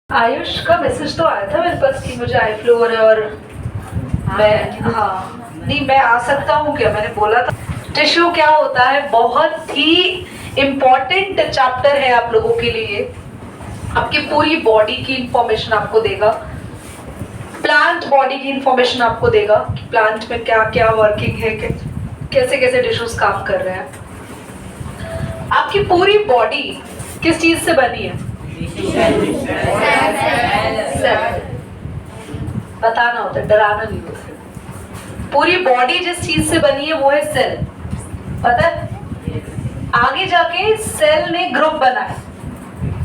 आयुष का मैसेज तो आया था मेरे पास कि मुझे आई फ्लो हो रहा है और मैं नहीं मैं आ सकता हूँ क्या, मैंने बोला था। टिश्यू क्या होता है, बहुत ही इम्पोर्टेंट चैप्टर है आप लोगों के लिए। आपकी पूरी बॉडी की इंफॉर्मेशन आपको देगा, प्लांट बॉडी की इंफॉर्मेशन आपको देगा कि प्लांट में क्या क्या वर्किंग है, कैसे कैसे टिश्यूज काम कर रहे हैं। आपकी पूरी बॉडी किस चीज से बनी है? बताना होता है, डराना नहीं होता। पूरी बॉडी जिस चीज से बनी है वो है सेल। पता है? आगे जाके सेल ने ग्रुप बनाया,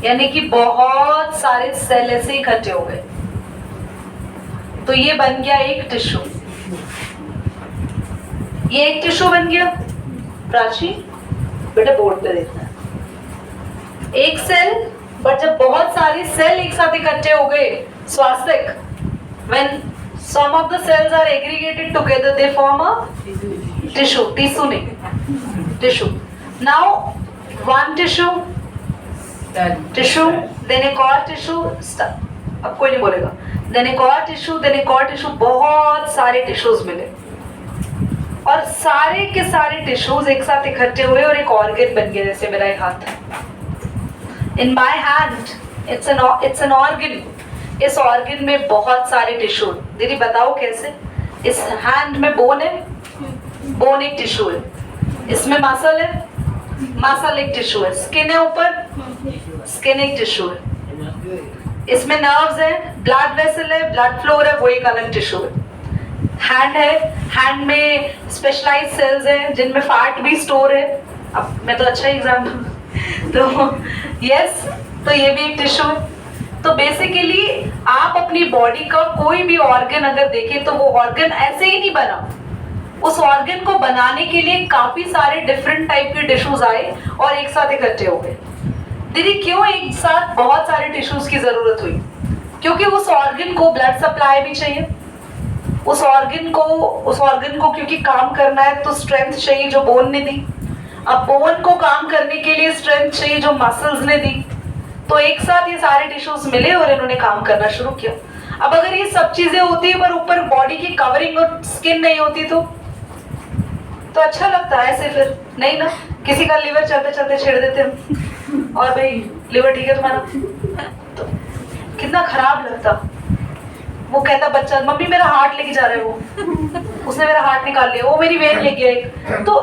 यानी कि बहुत सारे सेल ऐसे इकट्ठे हो गए, तो ये बन गया एक टिश्यू। ये एक टिश्यू बन गया। प्राची बेटा बोर्ड पे देखना है। एक सेल, बट जब बहुत सारे सेल एक साथ इकट्ठे हो गए, स्वास्थ्यक, when some of the cells are aggregated together they form a tissue नहीं, tissue. Now one tissue, then एक और tissue, अब कोई नहीं बोलेगा, then एक और tissue, then एक और tissue, बहुत सारे tissues मिले और सारे के सारे टिश्यूज एक साथ इकट्ठे हुए और एक ऑर्गन बन गया। जैसे मेरा एक हाथ है, in my hand it's an organ. इस ऑर्गन में बहुत सारे टिश्यू। दीदी बताओ कैसे? इस हैंड में बोन है, बोन एक टिश्यू है। इसमें मसल है, मसल एक टिश्यू है। स्किन है ऊपर, स्किन एक टिश्यू है। इसमें नर्व्स है, ब्लड वेसल है, ब्लड फ्लो है, वो एक अलग टिश्यू है। हैंड है, हैंड में स्पेशलाइज्ड सेल्स हैं जिनमें फैट भी स्टोर है। अब मैं तो अच्छा एग्जाम्पल तो यस, तो ये भी एक टिश्यू है। तो बेसिकली आप अपनी बॉडी का कोई भी ऑर्गन अगर देखें तो वो ऑर्गन ऐसे ही नहीं बना। उस ऑर्गन को बनाने के लिए काफी सारे डिफरेंट टाइप के टिश्यूज आए और एक साथ इकट्ठे हो गए। दीदी क्यों एक साथ बहुत सारे टिश्यूज की जरूरत हुई? क्योंकि उस ऑर्गन को ब्लड सप्लाई भी चाहिए, उस ऑर्गन को क्योंकि काम करना है तो स्ट्रेंथ चाहिए जो बोन ने दी। अब बोन को काम करने के लिए स्ट्रेंथ चाहिए जो मसल्स ने दी। तो एक साथ ये सारे टिश्यूज मिले और इन्होंने काम करना शुरू किया। अब अगर ये सब चीजें होती है पर ऊपर बॉडी की कवरिंग और स्किन नहीं होती तो अच्छा लगता है ऐसे? फिर नहीं ना। किसी का लिवर चलते चलते छेड़ देते हम, और भाई लिवर ठीक है तुम्हारा, तो कितना खराब लगता। वो कहता बच्चा, मम्मी मेरा हार्ट लेके जा रहे हो, उसने मेरा हार्ट निकाल लिया, वो मेरी वेन लेके गया। तो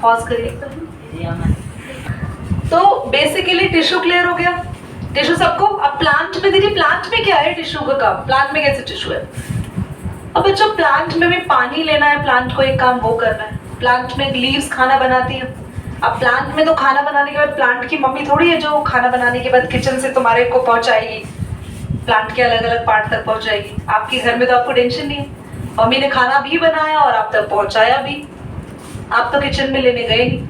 पॉज करिए। तो बेसिकली टिश्यू क्लियर हो गया। टिश्यू सबको। अब प्लांट में, दीदी प्लांट में क्या है टिश्यू का काम? प्लांट में कैसे टिश्यू है? अब बच्चों प्लांट में भी पानी लेना है, प्लांट को एक काम वो करना है। प्लांट में लीव्स खाना बनाती है। अब प्लांट में तो खाना बनाने के बाद प्लांट की मम्मी थोड़ी है जो खाना बनाने के बाद किचन से तुम्हारे को पहुंचाएगी, प्लांट के अलग अलग पार्ट तक पहुंचाएगी। आपके घर में तो आपको टेंशन नहीं है, मम्मी ने खाना भी बनाया और आप तक पहुंचाया भी। आप तो किचन में लेने गए नहीं।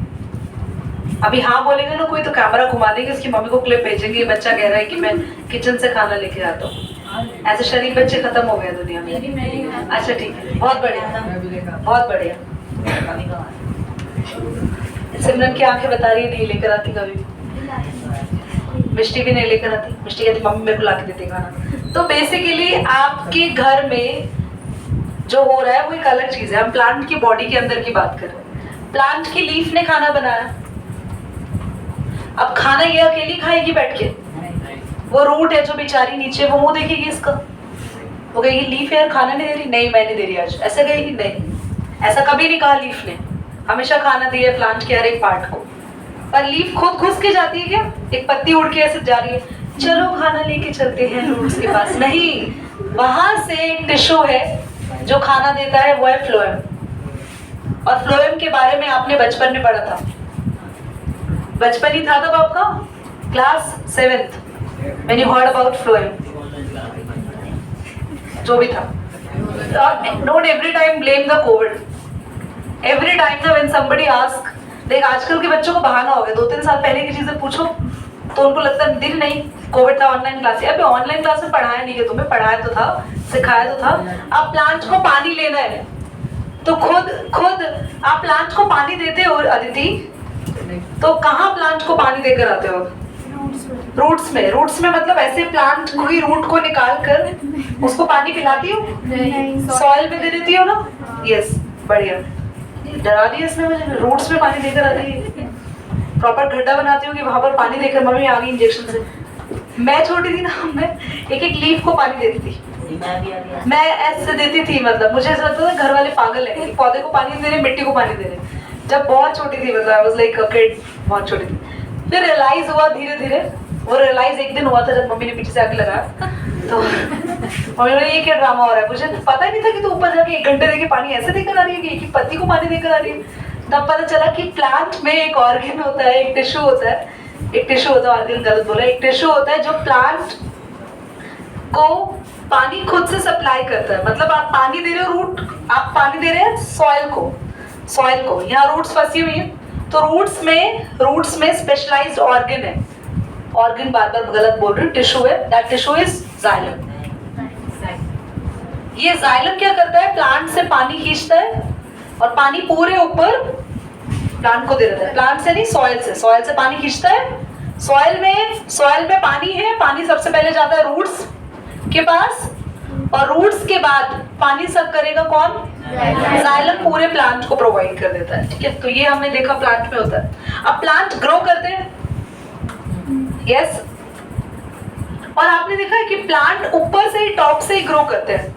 अभी हाँ बोलेगा ना कोई तो कैमरा घुमा देंगे, उसकी मम्मी को क्लिप भेजेंगे, बच्चा कह रहा है कि मैं किचन से खाना लेके आता हूँ। ऐसे शरीफ बच्चे खत्म हो गए दुनिया में। अच्छा ठीक है, बहुत बढ़िया, बहुत बढ़िया। सिमरन की आंखें बता रही है नहीं लेकर आती कभी। मिष्टी भी नहीं लेकर आती। मिष्टी कहती मम्मी मेरे को ला के देती खाना। तो बेसिकली आपके घर में जो हो रहा है वो एक अलग चीज है। हम प्लांट की बॉडी के अंदर की बात कर रहे हैं। प्लांट की लीफ ने खाना बनाया। अब खाना ये अकेली खाएगी बैठ के? वो रूट है जो बेचारी नीचे, वो मुंह देखेगी इसका, वो कहेगी लीफ यार खाना नहीं दे रही, नहीं मैं नहीं दे रही आज, ऐसा कहेगी? नहीं, ऐसा कभी नहीं कहा लीफ ने। हमेशा खाना दिया प्लांट के हर एक पार्ट को। पर लीफ खुद घुस के जाती है क्या? एक पत्ती उड़ के ऐसे जा रही है, चलो खाना लेके चलते हैं रूट्स के पास? नहीं, वहां से एक टिश्यू है जो खाना देता है, वो है फ्लोएम। और फ्लोएम के बारे में आपने बचपन में पढ़ा था। बचपन ही था तब आपका, class 7th, when you heard about phloem, जो भी था। Don't every time blame the COVID. Every time ना when somebody ask, देख आजकल के बच्चों को बहाना हो गया, 2-3 साल पहले की चीजें पूछो तो उनको लगता है दिन नहीं कोविड था, ऑनलाइन क्लास। अभी ऑनलाइन क्लास में पढ़ाया नहीं है तुम्हें, पढ़ाया तो था, सिखाया तो था। अब प्लांट को पानी लेना है तो खुद आप प्लांट को पानी देते हो अदिति? तो कहाँ प्लांट को पानी देकर आते हो? रूट्स में मतलब ऐसे प्लांट कोई रूट को निकाल कर उसको पानी पिलाती हो, सॉइल में दे देती हो ना? यस, बढ़िया, डरा दिया इसने मुझे। रूट्स में पानी देकर आती है, प्रॉपर गड्ढा बनाती हूँ कि वहां पर पानी देकर मम्मी आ गई इंजेक्शन से। मैं छोटी थी ना, मैं एक एक लीफ को पानी देती थी, मैं ऐसे देती थी, मतलब मुझे ऐसा लगता था घर वाले पागल है, पौधे को पानी दे रहे, मिट्टी को पानी दे रहे। जब बहुत छोटी थी, मतलब I was like a kid, बहुत छोटी थी। फिर रियलाइज हुआ धीरे धीरे, वो रियलाइज एक दिन हुआ था जब मम्मी ने पीछे से आके लगाया, तो मम्मी बोली ये क्या ड्रामा हो रहा है, मुझे पता ही नहीं था कि तू ऊपर जाके 1 घंटे देके पानी ऐसे देकर आ रही है कि एक पत्ती को पानी देकर आ रही है। तब पता चला कि प्लांट में एक ऑर्गन होता है, एक टिश्यू होता है, ऑर्गन गलत बोला, एक टिश्यू होता है जो प्लांट को पानी खुद से सप्लाई करता है। मतलब आप पानी दे रहे हो रूट, आप पानी दे रहे हैं सॉइल को, यहाँ रूट्स फंसी हुई है, तो रूट्स में स्पेशलाइज्ड ऑर्गन है, ऑर्गन बार बार गलत बोल रही हूँ, टिश्यू है, दैट टिश्यू इज जाइलम। ये जाइलम क्या करता है, प्लांट से पानी खींचता है और पानी पूरे ऊपर प्लांट को दे देता है, प्लांट से नहीं सॉइल से पानी खींचता है। सॉइल में पानी है, पानी सबसे पहले जाता है रूट्स के पास, और रूट्स के बाद पानी सब करेगा कौन, जाइलम पूरे प्लांट को प्रोवाइड कर देता है। ठीक है, तो ये हमने देखा प्लांट में होता है। अब प्लांट ग्रो करते हैं, यस, और आपने देखा है कि प्लांट ऊपर से ही, टॉप से ही ग्रो करते हैं।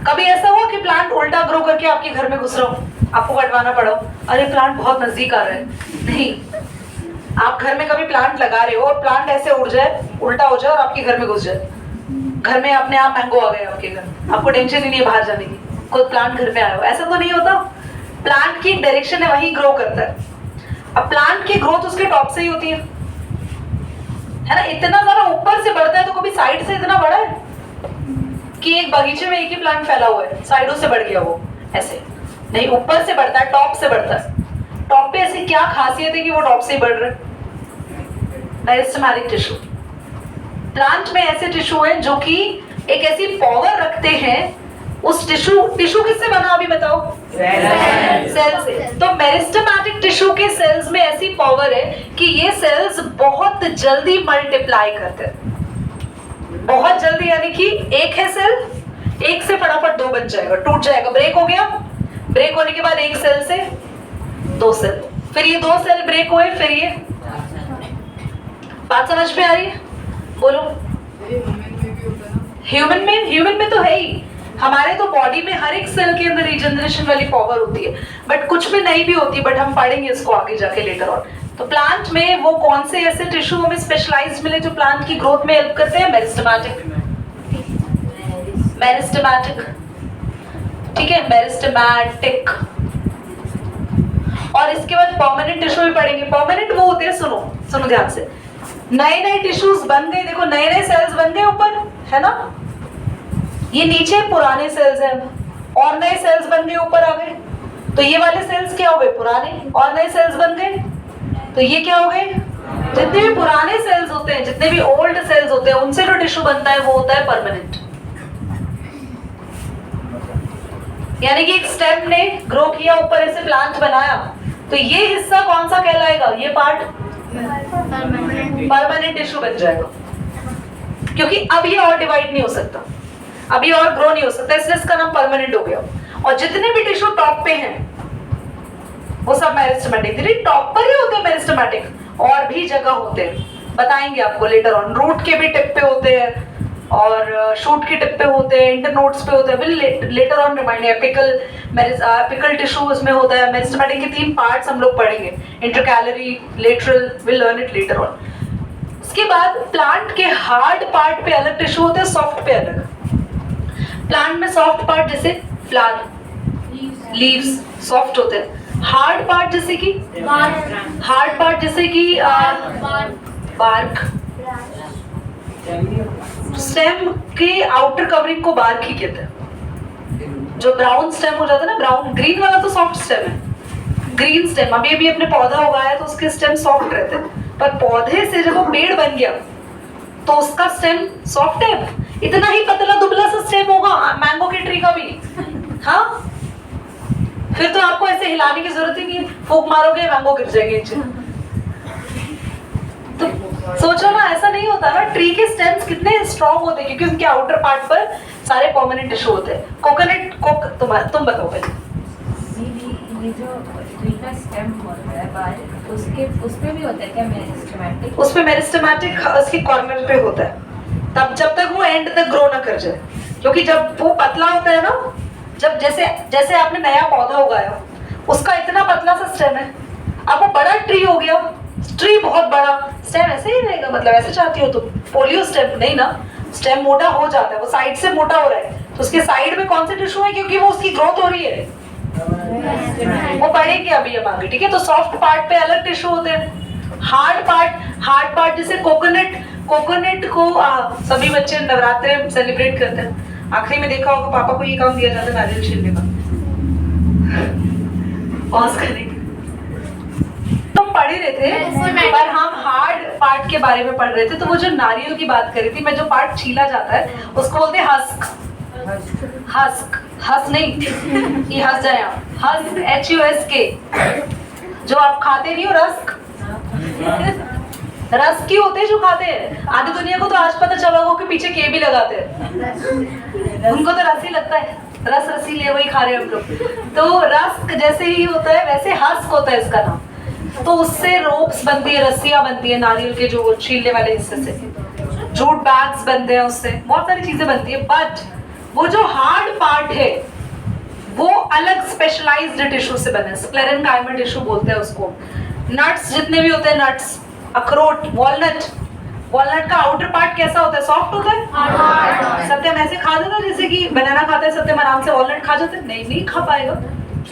कभी ऐसा हुआ कि प्लांट उल्टा ग्रो करके आपके घर में घुस रहा हो, आपको कटवाना पड़ा, अरे प्लांट बहुत नजदीक आ रहा है? नहीं, आप घर में कभी प्लांट लगा रहे हो और प्लांट ऐसे उड़ जाए, उल्टा हो जाए और आपके घर में घुस जाए, घर में अपने आप मैंगो आ गए आपके घर, आपको टेंशन ही नहीं है बाहर जाने की, कोई प्लांट घर में आया हो, ऐसा तो नहीं होता। प्लांट की डायरेक्शन है, वही ग्रो करता है। अब प्लांट की ग्रोथ उसके टॉप से ही होती है ना? इतना ज्यादा ऊपर से बढ़ता है तो कभी साइड से इतना बड़ा है कि एक बगीचे में एक ही प्लांट फैला हुआ है, साइडों से बढ़ गया वो, ऐसे नहीं, ऊपर से बढ़ता है, टॉप से बढ़ता है। टॉप पे ऐसी क्या खासियत है कि वो टॉप से ही बढ़ रहा है? Meristematic tissue. प्लांट में ऐसे टिश्यू है जो कि एक ऐसी पावर रखते हैं, उस टिश्यू किससे बना अभी बताओ? सेल से। तो मेरिस्टेमेटिक टिश्यू के सेल्स में ऐसी पावर है कि ये सेल्स बहुत जल्दी मल्टीप्लाई करते हैं, बहुत जल्दी, यानी कि एक है सेल, एक से फटाफट 2 बन जाएगा, टूट जाएगा, ब्रेक हो गया, ब्रेक होने के बाद एक सेल से 2 सेल, फिर ये 2 सेल ब्रेक हुए, फिर ये, बात समझ में आ रही है? बोलो। ह्यूमन में तो है ही, हमारे तो बॉडी में हर एक सेल के अंदर रीजनरेशन वाली पावर होती है, बट कुछ में नहीं भी होती, बट हम पढ़ेंगे इसको आगे जाके लेटर ऑन। तो प्लांट में वो कौन से ऐसे टिश्यू हमें स्पेशलाइज्ड मिले जो प्लांट की ग्रोथ में हेल्प करते हैं? मेरिस्टेमेटिक, ठीक है, मेरिस्टेमेटिक। और इसके बाद परमानेंट टिश्यू भी पढ़ेंगे। परमानेंट वो होते हैं, सुनो ध्यान से, नए टिश्यूज बन गए, देखो नए सेल्स बन गए ऊपर, है ना? ये नीचे पुराने सेल्स हैं और नए सेल्स बन गए, ऊपर आ गए, तो ये वाले सेल्स क्या हो गए? पुराने, और नए सेल्स बन गए, तो ये क्या हो गए? जितने भी पुराने सेल्स होते हैं, जितने भी ओल्ड सेल्स होते हैं, उनसे जो टिश्यू बनता है वो होता है परमानेंट। यानी कि एक स्टेम ने ग्रो किया, ऊपर ऐसे प्लांट बनाया, तो ये हिस्सा कौन सा कहलाएगा? ये पार्ट परमानेंट टिश्यू बन जाएगा, क्योंकि अब ये और डिवाइड नहीं हो सकता, अब ये और ग्रो नहीं हो सकता, इसलिए इसका नाम परमानेंट हो गया। और जितने भी टिश्यू टॉप पे हैं वो सब मेरिस्टेमेटिक, टॉप पर ही होते हैं मेरिस्टेमेटिक, और भी जगह होते हैं, बताएंगे आपको लेटर ऑन। रूट के भी टिप पे होते हैं और शूट के टिप पे होते हैं, इंटरनोड्स पे होते हैं, will later on remind. Apical tissue उसमें होता है। मेरिस्टेमेटिक के 3 पार्ट्स हम लोग पढ़ेंगे, intercalary, lateral, will learn it later on. उसके बाद प्लांट के हार्ड पार्ट पे अलग टिश्यू होते हैं, सॉफ्ट पे अलग। प्लांट में सॉफ्ट पार्ट जैसे फ्लावर, लीव्स सॉफ्ट होते हैं। हार्ड पार्ट जैसे कि बार्क, स्टेम के आउटर कवरिंग को बार्क ही कहते हैं। जो ब्राउन स्टेम हो जाता है ना, ब्राउन, ग्रीन वाला तो सॉफ्ट स्टेम है, ग्रीन स्टेम। अभी अपने पौधा उगाया तो उसके स्टेम सॉफ्ट रहते हैं, पर पौधे से जब वो पेड़ बन गया तो उसका स्टेम सॉफ्ट है, इतना ही पतला दुबला सा स्टेम होगा मैंगो के ट्री का भी। हाँ, फिर तो आपको ऐसे हिलाने की जरूरत ही नहीं है, फूंक मारोगे मैंगो गिर जाएंगे नीचे। तो सोचो ना, ऐसा नहीं होता ना। ट्री के स्टेम्स कितने स्ट्रॉन्ग होते हैं क्योंकि उनके आउटर पार्ट पर सारे परमानेंट टिश्यू होते हैं। कोकोनट तुम बताओ पहले। ये जो ट्री का स्टेम होता है बाहर, उसपे भी होता है क्या मेरिस्टेमेटिक? उसपे मेरिस्टेमेटिक उसके कॉर्नर पे होता है, तब जब तक वो एंड तक ग्रो ना कर जाए। क्योंकि जब वो पतला होता है ना, जब जैसे आपने नया पौधा उगाया, उसका इतना पतला सा स्टेम है, अब वो बड़ा ट्री हो गया, ट्री बहुत बड़ा, स्टेम ऐसे ही रहेगा? मतलब ऐसे चाहती हो तो पोलियो स्टेम नहीं ना, स्टेम मोटा हो जाता है, वो साइड से मोटा हो रहा है तो उसके साइड में कौन से टिश्यू है? क्योंकि वो उसकी ग्रोथ हो रही है, वो बढ़ेगी अभी अब आगे, ठीक है। तो सॉफ्ट पार्ट पे अलग टिश्यू होते हैं। हार्ड पार्ट जैसे कोकोनट को सभी बच्चे नवरात्रे में सेलिब्रेट करते हैं। आखिरी में देखा होगा पापा को ये काम दिया जाता है नारियल छीलने का। पॉज करेंगे। हम पढ़ ही रहे थे पर हम हार्ड पार्ट के बारे में पढ़ रहे थे, तो वो जो नारियल की बात करी थी, मैं जो पार्ट छीला जाता है उसको बोलते हैं हस्क। हस नहीं ये हंस जाए आप, हस्क HUSK। जो आप खाते नहीं हो रस्क, रस की होते हैं जो खाते हैं। आधी दुनिया को तो आज पता चला होगा कि पीछे के भी लगाते हैं, उनको तो रस ही लगता है, रस रसीले वही खा रहे हैं हम लोग। तो रस्क जैसे ही होता है वैसे हस्क होता है इसका नाम। तो उससे रोप्स बनती है, रस्सियां बनती है नारियल के जो छीलने वाले हिस्से से, जूट बैग्स बनते हैं, उससे बहुत सारी चीजें बनती है। बट वो जो हार्ड पार्ट है वो अलग स्पेशलाइज्ड टिश्यू से बने, स्क्लेरेनकाइमल टिश्यू बोलते हैं उसको। नट्स जितने भी होते हैं, नट्स, अखरोट, वॉलनट का आउटर पार्ट कैसा होता है? सॉफ्ट होता है। सत्यम ऐसे खा जाता है जैसे कि बनाना खाता है सत्यम आराम से, वॉलनट खा जाते हैं? नहीं खा पाएगा,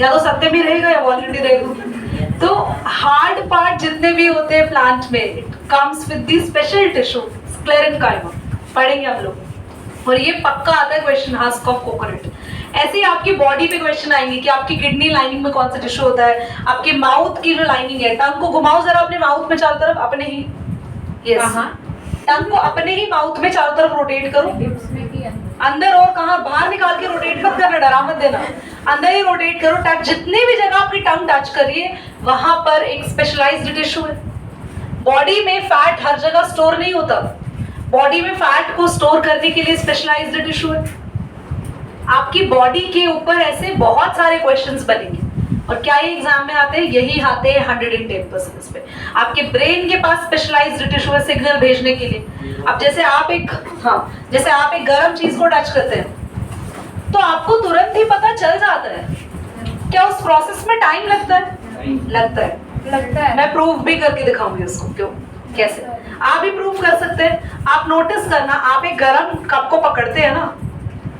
या तो सत्यम ही रहेगा या वॉलनट ही रहेगा। तो हार्ड पार्ट जितने भी होते हैं प्लांट में, it comes with the special tissue, sclerenchyma, पढ़ेंगे हम लोग। और ये पक्का आता है क्वेश्चन, हस्क ऑफ कोकोनट। ऐसे ही आपकी बॉडी पे क्वेश्चन आएंगे कि आपकी किडनी लाइनिंग में कौन सा टिश्यू होता है, आपके माउथ की जो लाइनिंग है, टंग को घुमाओ जरा अपने माउथ में चारों तरफ, अपने ही, यस, टंग को अपने ही माउथ में चारों तरफ रोटेट करो। अंदर और कहाँ, बाहर निकाल के रोटेट मत करना, डरा मत देना, अंदर ही रोटेट करो। टच जितनी भी जगह आपकी टंग टच करिए वहां पर एक स्पेशलाइज्ड टिश्यू है। बॉडी में फैट हर जगह स्टोर नहीं होता, बॉडी में फैट को स्टोर करने के लिए स्पेशलाइज्ड टिश्यू है। आपकी बॉडी के ऊपर ऐसे बहुत सारे क्वेश्चंस बनेंगे, और क्या ये एग्जाम में आते हैं? यही आते हैं 110% पे। आपके ब्रेन के पास स्पेशलाइज्ड टिश्यू है सिग्नल भेजने के लिए। अब जैसे आप एक गर्म चीज को टच करते हैं तो आपको तुरंत ही पता चल जाता है, क्या उस प्रोसेस में टाइम लगता है? लगता है। मैं प्रूव भी करके दिखाऊंगी उसको, क्यों, कैसे आप भी प्रूव कर सकते हैं। आप नोटिस करना, आप एक गर्म कप को पकड़ते हैं ना,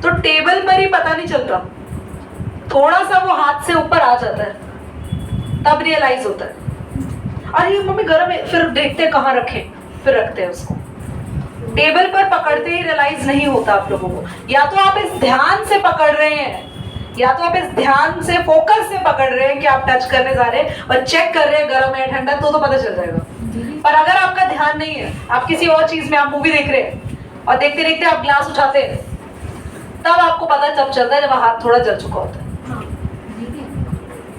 तो टेबल पर ही पता नहीं चलता, थोड़ा सा वो हाथ से ऊपर आ जाता है, तब रियलाइज होता है अरे ये मम्मी गर्म है, फिर देखते हैं कहाँ रखें, फिर रखते हैं उसको। टेबल पर पकड़ते ही रियलाइज नहीं होता आप लोगों को। या तो आप इस ध्यान से पकड़ रहे हैं, या तो आप इस ध्यान से, फोकस से पकड़ रहे हैं कि आप टच करने जा रहे हैं और चेक कर रहे हैं गर्म है ठंडा, तो पता चल जाएगा। पर अगर आपका ध्यान नहीं है, आप किसी और चीज में, आप मूवी देख रहे हैं और देखते देखते आप ग्लास उठाते हैं, तब आपको पता तब चलता है जब हाथ थोड़ा जल चुका होता है।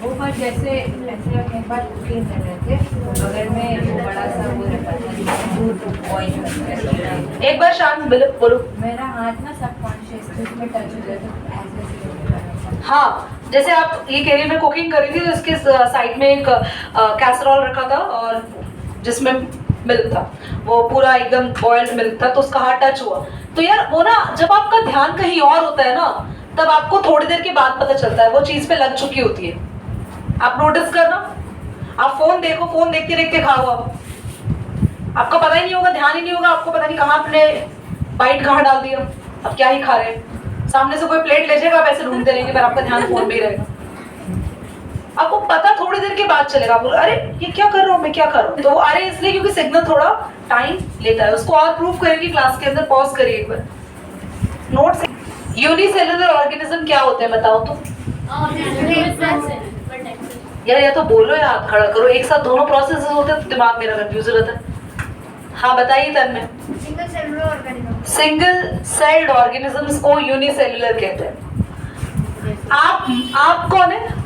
वो बात जैसे एक बार कुकिंग कर रहे थे, बगल में वो बड़ा सा वो रखा था दूध बॉईल। एक बार शांत बोलो। मेरा हाथ ना सबकॉन्शियस उसमें टच हो जाता है। हाँ, जैसे आप ये कह रही, मैं कुकिंग कर रही थी तो इसके साइड में एक कैसरोल रखा था और जिसमें मिल्क था, वो पूरा एकदम बॉइल्ड मिल्क था, तो उसका हाथ टच हुआ। तो यार वो ना, जब आपका ध्यान कहीं और होता है ना, तब आपको थोड़ी देर के बाद पता चलता है, वो चीज पे लग चुकी होती है। आप नोटिस करना, आप फोन देखो, फोन देखते देखते खाओ, आपको पता ही नहीं होगा, ध्यान ही नहीं होगा, आपको पता नहीं कहाँ आपने बाइट कहाँ डाल दिया, अब क्या ही खा रहे हैं। सामने से कोई प्लेट ले जाएगा, आप ऐसे ढूंढते रहेंगे, पर आपका ध्यान फोन में ही रहेगा। आपको पता थोड़ी देर के बाद चलेगा, आप बोलो अरे ये क्या कर रहा हूँ मैं, क्या कर रहा हूँ। तो अरे इसलिए क्योंकि सिग्नल थोड़ा टाइम लेता है। उसको और प्रूफ करेंगे क्लास के अंदर, पॉज करिए एक बार, नोट्स। यूनिसेलुलर ऑर्गेनिज्म क्या होते हैं बताओ तो यार, या तो बोलो या हाथ खड़ा करो, एक साथ दोनों प्रोसेस होते हैं तो दिमाग मेरा कंफ्यूज रहता है। हाँ बताइए तन्मय। सिंगल सेल्ड ऑर्गेनिजम्स को यूनिसेलुलर कहते हैं। आप कौन है?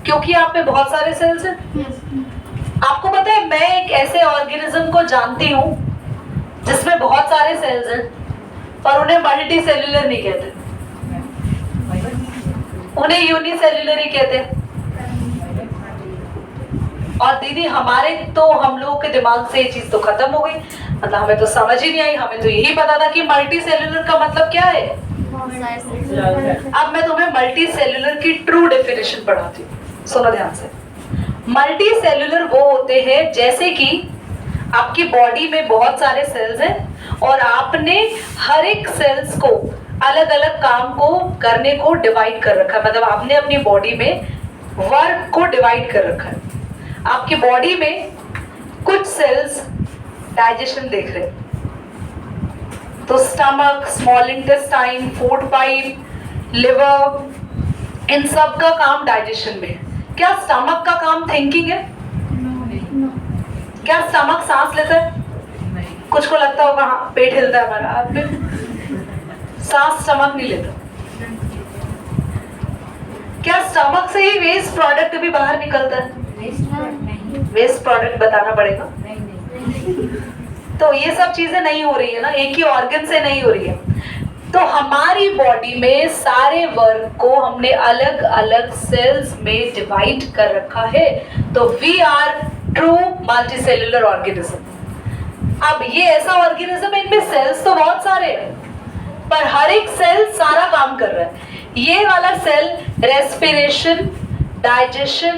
क्योंकि आप में बहुत सारे सेल्स हैं। आपको पता है मैं एक ऐसे ऑर्गेनिज्म को जानती हूं जिसमें बहुत सारे सेल्स हैं पर उन्हें मल्टी सेल्यूलर नहीं कहते, उन्हें यूनिसेल्यूलर ही कहते हैं। और दीदी हमारे तो हम लोगों के दिमाग से ये चीज तो खत्म हो गई, मतलब हमें तो समझ ही नहीं आई, हमें तो यही पता था कि मल्टी सेल्यूलर का मतलब क्या है। अब मैं तुम्हें मल्टी सेल्यूलर की ट्रू डेफिनेशन पढ़ाती हूँ, सुनो ध्यान से। मल्टी सेल्यूलर वो होते हैं जैसे कि आपकी बॉडी में बहुत सारे सेल्स हैं और आपने हर एक सेल्स को अलग अलग काम को करने को डिवाइड कर रखा है, मतलब आपने अपनी बॉडी में वर्क को डिवाइड कर रखा है। आपकी बॉडी में कुछ सेल्स डाइजेशन देख रहे हैं, तो stomach, small intestine, food pipe, liver, इन सब का काम डाइजेशन में है। क्या स्टमक का काम थिंकिंग है? क्या स्टमक सांस लेता है? कुछ को लगता होगा हाँ पेट हिलता है हमारा, आप सांस स्टमक नहीं लेता। क्या स्टमक से ही वेस्ट प्रोडक्ट भी बाहर निकलता है? वेस्ट प्रोडक्ट बताना पड़ेगा। तो ये सब चीजें नहीं हो रही है ना, एक ही ऑर्गन से नहीं हो रही है। तो हमारी बॉडी में सारे वर्क को हमने अलग अलग सेल्स में डिवाइड कर रखा है, तो we are true multicellular organism. अब ये ऐसा ऑर्गेनिज्म है, इनमें सेल्स तो बहुत सारे हैं पर हर एक सेल सारा काम कर रहा है। ये वाला cell respiration, digestion,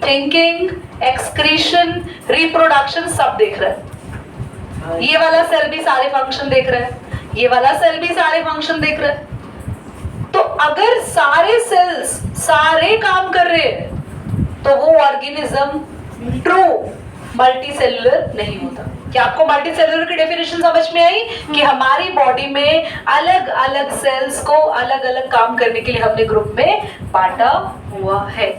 thinking, excretion, reproduction सब देख रहा है। ये वाला सेल भी सारे फंक्शन देख रहा है, ये वाला सेल भी सारे फंक्शन देख रहा है। तो अगर सारे सेल्स सारे काम कर रहे हैं तो वो ऑर्गेनिज्म ट्रू मल्टीसेल्युलर नहीं होता। क्या आपको मल्टीसेल्युलर की डेफिनेशन समझ में आई कि हमारी बॉडी में अलग अलग सेल्स को अलग अलग काम करने के लिए हमने ग्रुप में बांटा हुआ है।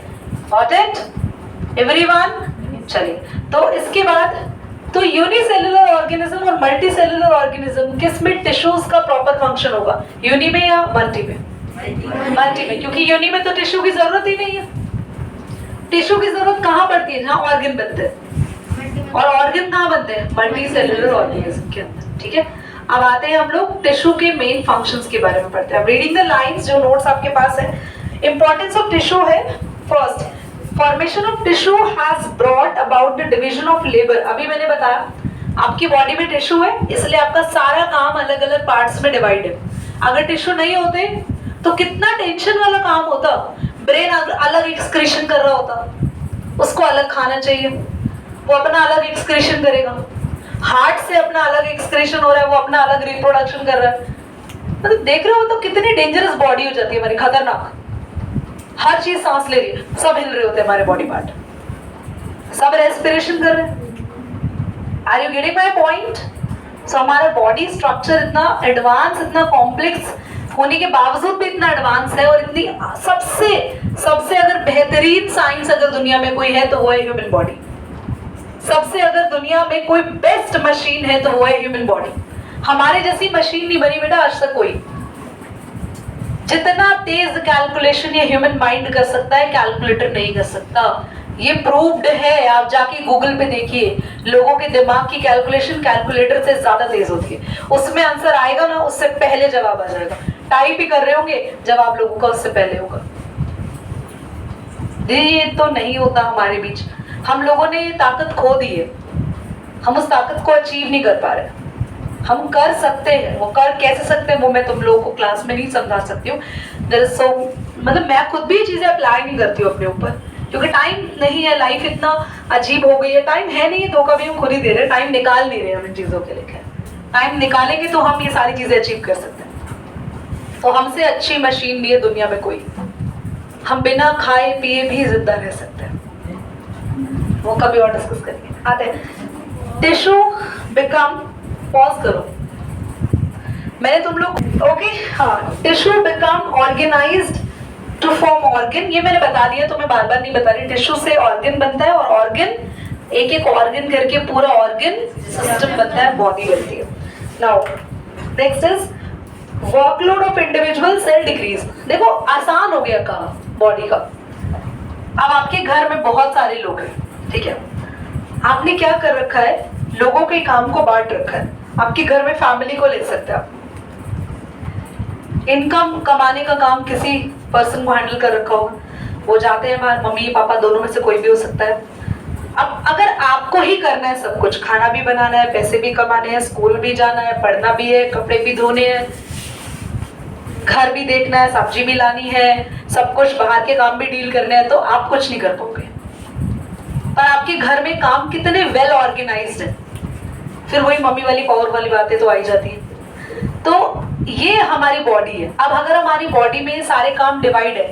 Got it everyone? चलिए, तो इसके बाद तो यूनिसेल्युलर ऑर्गेनिज्म और मल्टीसेल्युलर ऑर्गेनिज्म किस में टिश्यूज का प्रॉपर फंक्शन होगा, यूनि में या मल्टी में? मल्टी में, क्योंकि यूनि में तो टिश्यू की जरूरत ही नहीं है। टिश्यू की जरूरत कहाँ पड़ती है? जहाँ ऑर्गन बनते हैं। और ऑर्गन कहाँ बनते हैं? मल्टीसेल्युलर ऑर्गेनिज्म के अंदर। ठीक है, अब आते हैं हम लोग टिश्यू के मेन फंक्शंस के बारे में पढ़ते हैं। रीडिंग द लाइंस, जो नोट्स आपके पास है। इंपॉर्टेंस ऑफ टिश्यू है, first formation of tissue has brought about the division of labour. अभी मैंने बताया आपकी बॉडी में टिश्यू है, इसलिए आपका सारा काम अलग अलग पार्ट्स में डिवाइड है। अगर टिश्यू नहीं होते तो कितना टेंशन वाला काम होता। ब्रेन अलग एक्सक्रीशन कर रहा होता, उसको अलग खाना चाहिए, वो अपना अलग एक्सक्रीशन करेगा। हार्ट से अपना अलग एक्सक्रीशन हो रहा है, वो अपना अलग रिप्रोडक्शन कर रहा है। मतलब देख रहे हो तो कितनी डेंजरस बॉडी हो जाती है हमारी, खतरनाक। हर चीज सांस ले रही है, सब हिल रहे होते हैं हमारे बॉडी पार्ट, सब रेस्पिरेशन कर रहे हैं। Are you getting my point? So हमारा बॉडी स्ट्रक्चर इतना एडवांस, इतना कॉम्प्लेक्स होने के बावजूद भी इतना एडवांस है, और इतनी सबसे अगर बेहतरीन साइंस अगर दुनिया में कोई है तो वो है ह्यूमन बॉडी। सबसे अगर दुनिया में कोई बेस्ट मशीन है तो वो है ह्यूमन बॉडी। हमारे जैसी मशीन नहीं बनी बेटा आज तक कोई। जितना तेज कैलकुलेशन ये ह्यूमन माइंड कर सकता है, कैलकुलेटर नहीं कर सकता। ये प्रूव्ड है, आप जाके गूगल पे देखिए, लोगों के दिमाग की कैलकुलेशन कैलकुलेटर से ज्यादा तेज होती है। उसमें आंसर आएगा ना, उससे पहले जवाब आ जाएगा। टाइप ही कर रहे होंगे, जवाब लोगों का उससे पहले होगा। ये तो नहीं होता हमारे बीच। हम लोगों ने ये ताकत खो दी है, हम उस ताकत को अचीव नहीं कर पा रहे। हम कर सकते हैं, वो कर कैसे सकते हैं वो मैं तुम लोगों को क्लास में नहीं समझा सकती हूँ। मतलब मैं खुद भी ये चीजें अप्लाई नहीं करती हूँ अपने ऊपर, क्योंकि टाइम नहीं है। लाइफ इतना अजीब हो गई है, टाइम है नहीं, धोखा भी हम खुद ही दे रहे हैं। टाइम निकाल नहीं रहे हम इन चीजों के लिए। टाइम निकालेंगे तो हम ये सारी चीजें अचीव कर सकते हैं। तो हमसे अच्छी मशीन नहीं है दुनिया में कोई। हम बिना खाए पिए भी जिंदा रह सकते हैं, वो कभी और डिस्कस करेंगे। आते हैं टिश्यू बिकम, पॉज करो, मैंने तुम लोग ओके हाँ। Tissue become organised to form organ, ये मैंने बता दिया तो मैं बार बार नहीं बता रही। टिश्यू से ऑर्गन बनता है, और ऑर्गन एक एक ऑर्गन करके पूरा ऑर्गन सिस्टम बनता है, बॉडी बनती है। Now next is workload of individual cell decrease. देखो आसान हो गया काम बॉडी का। अब आपके घर में बहुत सारे लोग हैं, ठीक है, आपने क्या कर रखा है, लोगों के काम को बांट रखा है। आपके घर में फैमिली को ले सकते हैं आप, इनकम कमाने का काम किसी पर्सन को हैंडल कर रखा होगा, वो जाते हैं बाहर, मम्मी पापा दोनों में से कोई भी हो सकता है। अब अगर आपको ही करना है सब कुछ, खाना भी बनाना है, पैसे भी कमाने हैं, स्कूल भी जाना है, पढ़ना भी है, कपड़े भी धोने हैं, घर भी देखना है, सब्जी भी लानी है, सब कुछ बाहर के काम भी डील करने हैं, तो आप कुछ नहीं कर पाओगे। पर आपके घर में काम कितने वेल ऑर्गेनाइज्ड है, फिर वही मम्मी वाली पावर वाली बातें तो आई जाती है। तो ये हमारी बॉडी है। अब अगर हमारी बॉडी में सारे काम डिवाइड है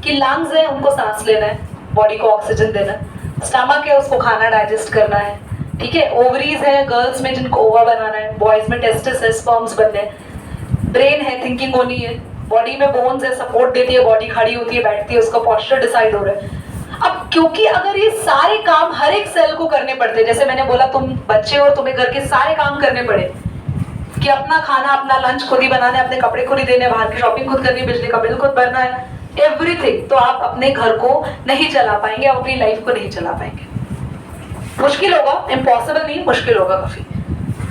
कि लंग्स है, उनको सांस लेना है, बॉडी को ऑक्सीजन देना है, स्टमक है, उसको खाना डाइजेस्ट करना है, ठीक है, ओवरीज है गर्ल्स में जिनको ओवा बनाना है, बॉयज में टेस्टिस है, स्पर्म्स बनने हैं, ब्रेन है, थिंकिंग होनी है, बॉडी में बोन्स है, सपोर्ट देती है, बॉडी खड़ी होती है, बैठती है, उसका पोस्चर डिसाइड हो रहा है। अब क्योंकि अगर ये सारे काम हर एक सेल को करने पड़ते हैं, जैसे मैंने बोला तुम बच्चे हो, तुम्हें घर के सारे काम करने पड़े कि अपना खाना अपना लंच खुद ही बनाना है, अपने कपड़े खुद ही देने, बाहर की शॉपिंग खुद करनी है, बिजली का बिल खुद भरना है, एवरीथिंग, तो आप अपने घर को नहीं चला पाएंगे, आप अपनी लाइफ को नहीं चला पाएंगे। मुश्किल होगा, इम्पॉसिबल नहीं, मुश्किल होगा काफी।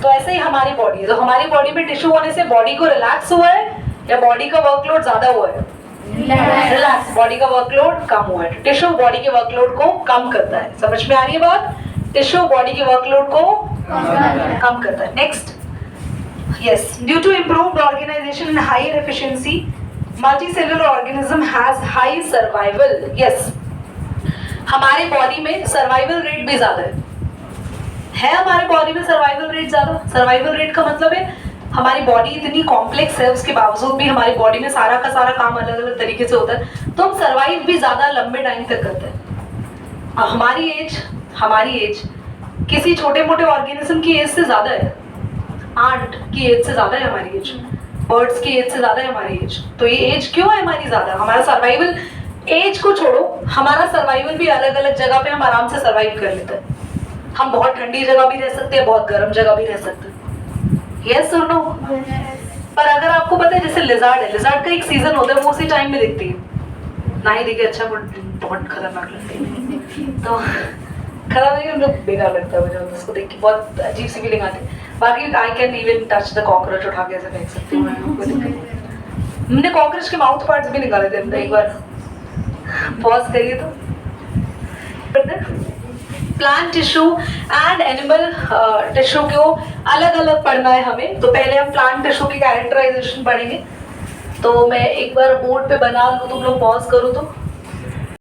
तो ऐसे ही हमारी बॉडी है, तो हमारी बॉडी में टिश्यू होने से बॉडी को रिलैक्स हुआ है या बॉडी का वर्कलोड ज्यादा हुआ है? रिलैक्स, बॉडी का वर्कलोड कम हुआ है। टिश्यू बॉडी के वर्कलोड को कम करता है, समझ में आ रही है बात? टिश्यू बॉडी के वर्कलोड को कम करता है। Next, yes, due to improved organization and higher efficiency, multicellular organism has high survival. Yes, हमारे बॉडी में सर्वाइवल रेट भी ज्यादा है हमारे बॉडी में सर्वाइवल रेट ज्यादा। सर्वाइवल रेट का मतलब है हमारी बॉडी इतनी कॉम्प्लेक्स है, उसके बावजूद भी हमारी बॉडी में सारा का सारा काम अलग अलग तरीके से होता है, तो हम सर्वाइव भी ज्यादा लंबे टाइम तक करते हैं। अब हमारी एज किसी छोटे मोटे ऑर्गेनिज्म की एज से ज्यादा है, आंट की एज से ज्यादा है हमारी एज, बर्ड्स की एज से ज्यादा है हमारी एज। तो ये एज क्यों है हमारी ज्यादा? हमारा सर्वाइवल, एज को छोड़ो, हमारा सर्वाइवल भी अलग अलग जगह पे हम आराम से सर्वाइव कर लेते हैं। हम बहुत ठंडी जगह भी रह सकते हैं, बहुत गर्म जगह भी रह सकते हैं, यस और नो? पर अगर आपको पता है जैसे लिजार्ड है, लिजार्ड का एक सीजन होता है, वो उसी टाइम में दिखती है, ना ही दिखे अच्छा, बहुत खतरनाक लगती है, तो खराब नहीं, मतलब बेकार लगता है मुझे उसको देख के, बहुत अजीब सी फीलिंग आती है। बाकी I can even touch the cockroach, उठा के ऐसे फेंक सकती हूँ, कोई दिक्कत नहीं। हमने कॉकरोच के माउथ पार्ट्स भी निकाले थे, एक बार पॉज करिए तो। Plant tissue and animal tissue को अलग अलग पढ़ना है हमें। तो पहले हम प्लांट टिश्यू की कैरेक्टराइजेशन पढ़ेंगे। तो मैं एक बार बोर्ड पे बना लूँ, तुम लोग पॉज करो तो।